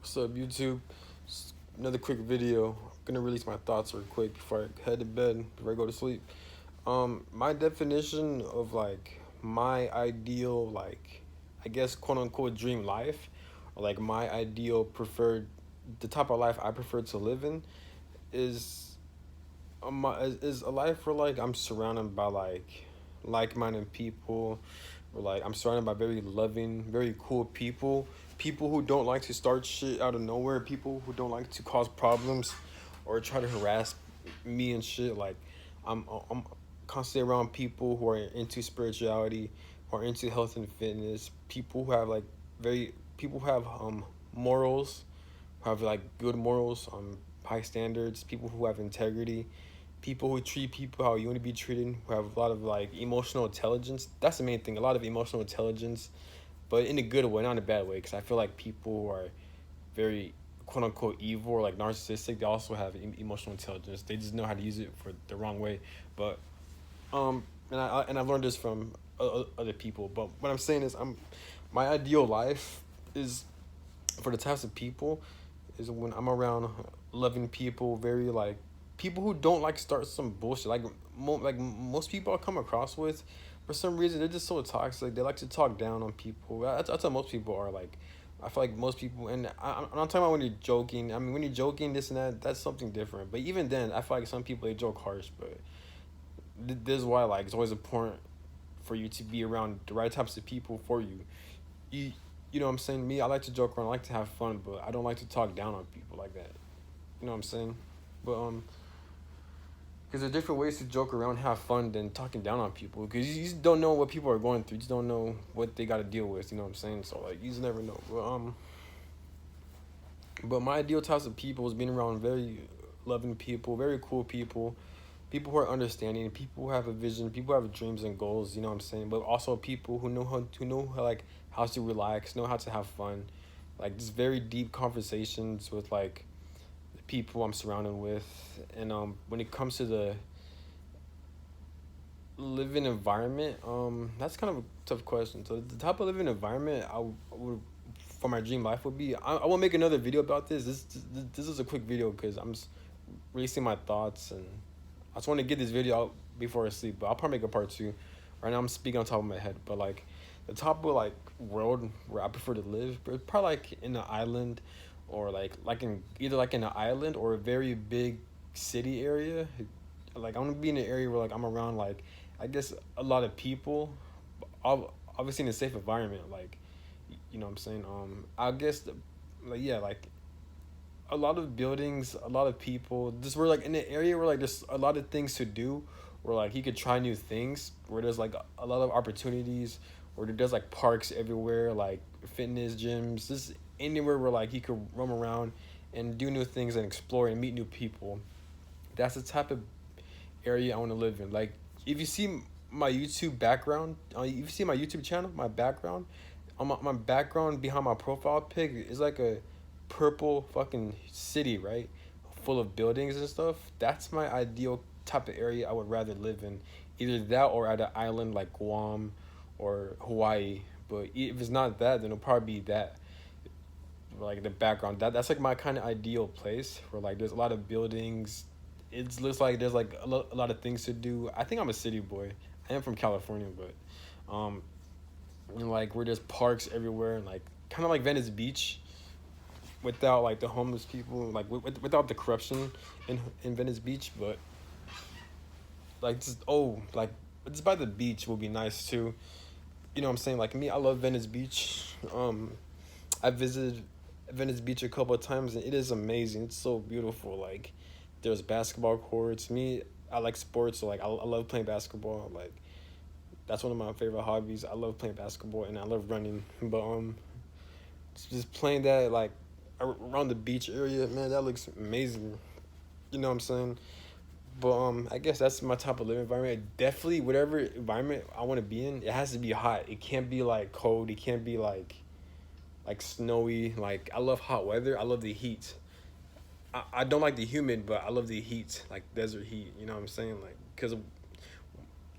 What's up, YouTube? Another quick video. I'm gonna release my thoughts real quick before I head to bed, before I go to sleep. My definition of like my ideal, like I guess quote unquote dream life, or like my ideal preferred, the type of life I prefer to live in, is is a life where like I'm surrounded by like-minded people, or like I'm surrounded by very loving, very cool people, people who don't like to start shit out of nowhere, people who don't like to cause problems or try to harass me and shit. Like I'm constantly around people who are into spirituality, who are into health and fitness, people who have like very people who have morals, who have like good morals, high standards, people who have integrity, people who treat people how you want to be treated, who have a lot of like emotional intelligence. That's the main thing, a lot of emotional intelligence, but in a good way, not in a bad way. Because I feel like people who are very quote unquote evil or like narcissistic, they also have emotional intelligence. They just know how to use it for the wrong way. But and I've learned this from other people. But what I'm saying is, my ideal life is for the types of people is when I'm around loving people, very like people who don't like start some bullshit. Like most people I come across with, for some reason they're just so toxic. They like to talk down on people. That's how most people are. Like I feel like most people, and I'm not talking about when you're joking. I mean, when you're joking, this and that, that's something different. But even then, I feel like some people they joke harsh. But this is why like it's always important for you to be around the right types of people for you. You you know what I'm saying? Me, I like to joke around, I like to have fun, but I don't like to talk down on people like that. You know what I'm saying? But because there are different ways to joke around, have fun, than talking down on people. Because you just don't know what people are going through. You just don't know what they got to deal with. You know what I'm saying? So like, you just never know. But my ideal types of people is being around very loving people, very cool people, people who are understanding, people who have a vision, people who have dreams and goals. You know what I'm saying? But also people who know like how to relax, know how to have fun, like just very deep conversations with like the people I'm surrounded with. And when it comes to the living environment, that's kind of a tough question. So the type of living environment would for my dream life would be, I will make another video about this. This is a quick video because I'm just releasing my thoughts, and I just want to get this video out before I sleep. But I'll probably make a part two. Right now I'm speaking on top of my head, but like the top of like world where I prefer to live, but probably like in an island, or like in either like in an island or a very big city area. Like I want to be in an area where like I'm around like I guess a lot of people, obviously in a safe environment. Like you know what I'm saying. I guess like yeah, like a lot of buildings, a lot of people. Just we're like in an area where like there's a lot of things to do, where like he could try new things, where there's like a lot of opportunities, where there's like parks everywhere, like fitness gyms, just anywhere where like he could roam around and do new things and explore and meet new people. That's the type of area I want to live in. Like if you see my YouTube background, if you see my YouTube channel, my background, on my background behind my profile pic is like a purple fucking city, right? Full of buildings and stuff. That's my ideal type of area I would rather live in. Either that or at an island like Guam or Hawaii. But if it's not that, then it'll probably be that. Like the background. That's like my kind of ideal place where like there's a lot of buildings. It looks like there's like a lot of things to do. I think I'm a city boy. I am from California, but and like where there's parks everywhere, and like kind of like Venice Beach, without like the homeless people, like without the corruption in Venice Beach. But like just like just by the beach will be nice too. You know what I'm saying? Like me, I love Venice Beach. I visited Venice Beach a couple of times, and it is amazing. It's so beautiful. Like there's basketball courts. Me, I like sports, so like I love playing basketball. Like that's one of my favorite hobbies. I love playing basketball and I love running. But just playing that like around the beach area, man, that looks amazing. You know what I'm saying? But I guess that's my type of living environment. Definitely, whatever environment I want to be in, it has to be hot. It can't be like cold. It can't be like snowy. Like I love hot weather. I love the heat. I don't like the humid, but I love the heat, like desert heat. You know what I'm saying? Like because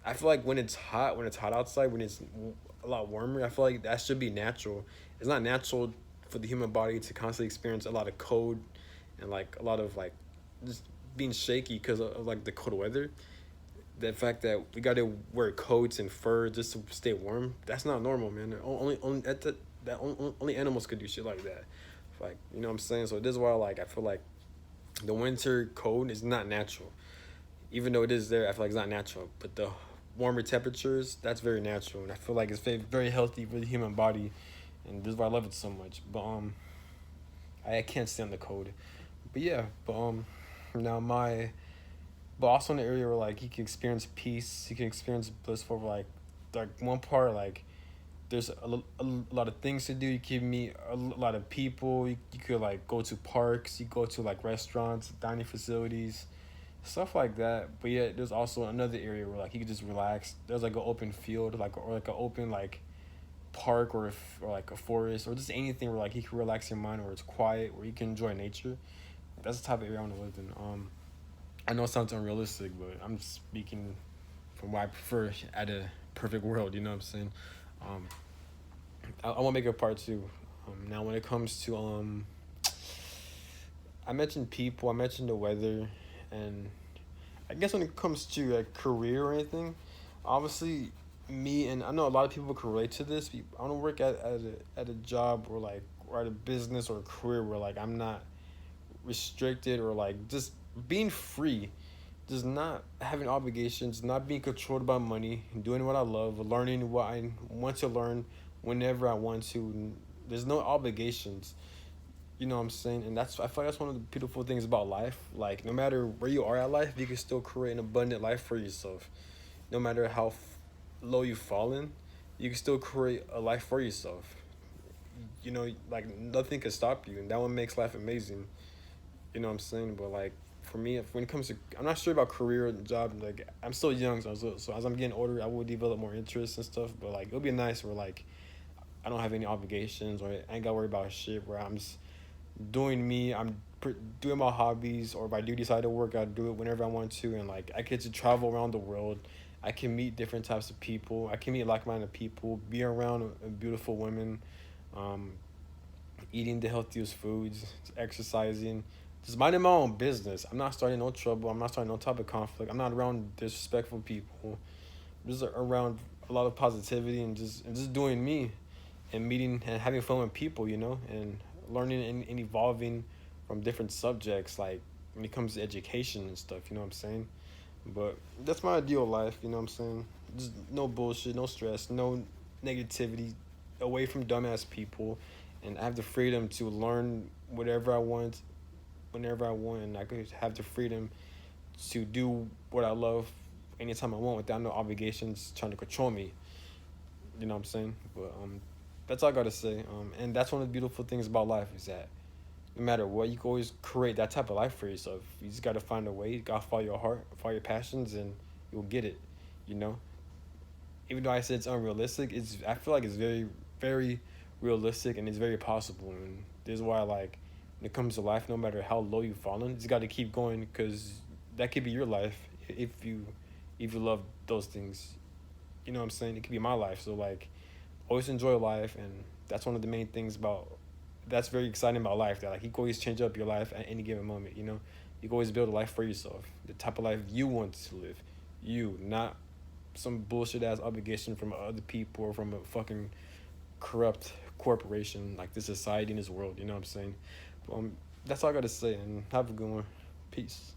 I feel like when it's hot outside, when it's a lot warmer, I feel like that should be natural. It's not natural for the human body to constantly experience a lot of cold and like a lot of like just being shaky because of like the cold weather. The fact that we gotta wear coats and fur just to stay warm, that's not normal, man. Only only animals could do shit like that. Like, you know what I'm saying? So this is why like I feel like the winter cold is not natural. Even though it is there, I feel like it's not natural. But the warmer temperatures, that's very natural, and I feel like it's very healthy for the human body, and this is why I love it so much. But I can't stand the cold. But yeah, but now my but also in the area where like you can experience peace, you can experience blissful like one part like there's a lot of things to do. You can meet a lot of people. You could like go to parks. You go to like restaurants, dining facilities, stuff like that. But yeah, there's also another area where like you could just relax. There's like an open field, like or like an open like park or like a forest or just anything where like you can relax your mind, where it's quiet, where you can enjoy nature. That's the type of area I want to live in. I know it sounds unrealistic, but I'm just speaking from what I prefer at a perfect world. You know what I'm saying? Um, I want to make a part two. Now, when it comes to I mentioned people, I mentioned the weather, and I guess when it comes to a career or anything, obviously me and I know a lot of people can relate to this. I want to work at a job or like or at a business or a career where like I'm not restricted or like just being free, just not having obligations, not being controlled by money, doing what I love, learning what I want to learn whenever I want to. There's no obligations. You know what I'm saying? And that's I feel like that's one of the beautiful things about life. Like no matter where you are at life, you can still create an abundant life for yourself. No matter how low you've fallen, you can still create a life for yourself. You know, like nothing can stop you, and that one makes life amazing. You know what I'm saying? But like for me, if, when it comes to, I'm not sure about career and job. Like I'm still young, so as I'm getting older, I will develop more interests and stuff. But like it'll be nice where like I don't have any obligations or I ain't gotta worry about shit. Where I'm just doing me. Doing my hobbies, or if I do decide to work, I do it whenever I want to, and like I get to travel around the world. I can meet different types of people. I can meet like-minded people. Be around beautiful women. Um, Eating the healthiest foods, exercising, just minding my own business. I'm not starting no trouble. I'm not starting no type of conflict. I'm not around disrespectful people. I'm just around a lot of positivity and just doing me and meeting and having fun with people, you know, and learning and evolving from different subjects like when it comes to education and stuff, you know what I'm saying? But that's my ideal life, you know what I'm saying? Just no bullshit, no stress, no negativity, away from dumbass people, and I have the freedom to learn whatever I want, whenever I want, and I could have the freedom to do what I love anytime I want without no obligations trying to control me. You know what I'm saying? But that's all I gotta say. And that's one of the beautiful things about life is that no matter what, you can always create that type of life for yourself. You just gotta find a way. You gotta follow your heart, follow your passions, and you'll get it. You know. Even though I said it's unrealistic, I feel like it's very very realistic and it's very possible. And this is why like when it comes to life, no matter how low you've fallen, you just got to keep going because that could be your life if you love those things. You know what I'm saying? It could be my life. So like always enjoy life, and that's one of the main things about that's very exciting about life, that like you can always change up your life at any given moment, you know. You can always build a life for yourself, the type of life you want to live, you, not some bullshit ass obligation from other people or from a fucking corrupt corporation like this society and this world, you know what I'm saying? That's all I gotta say, and have a good one. Peace.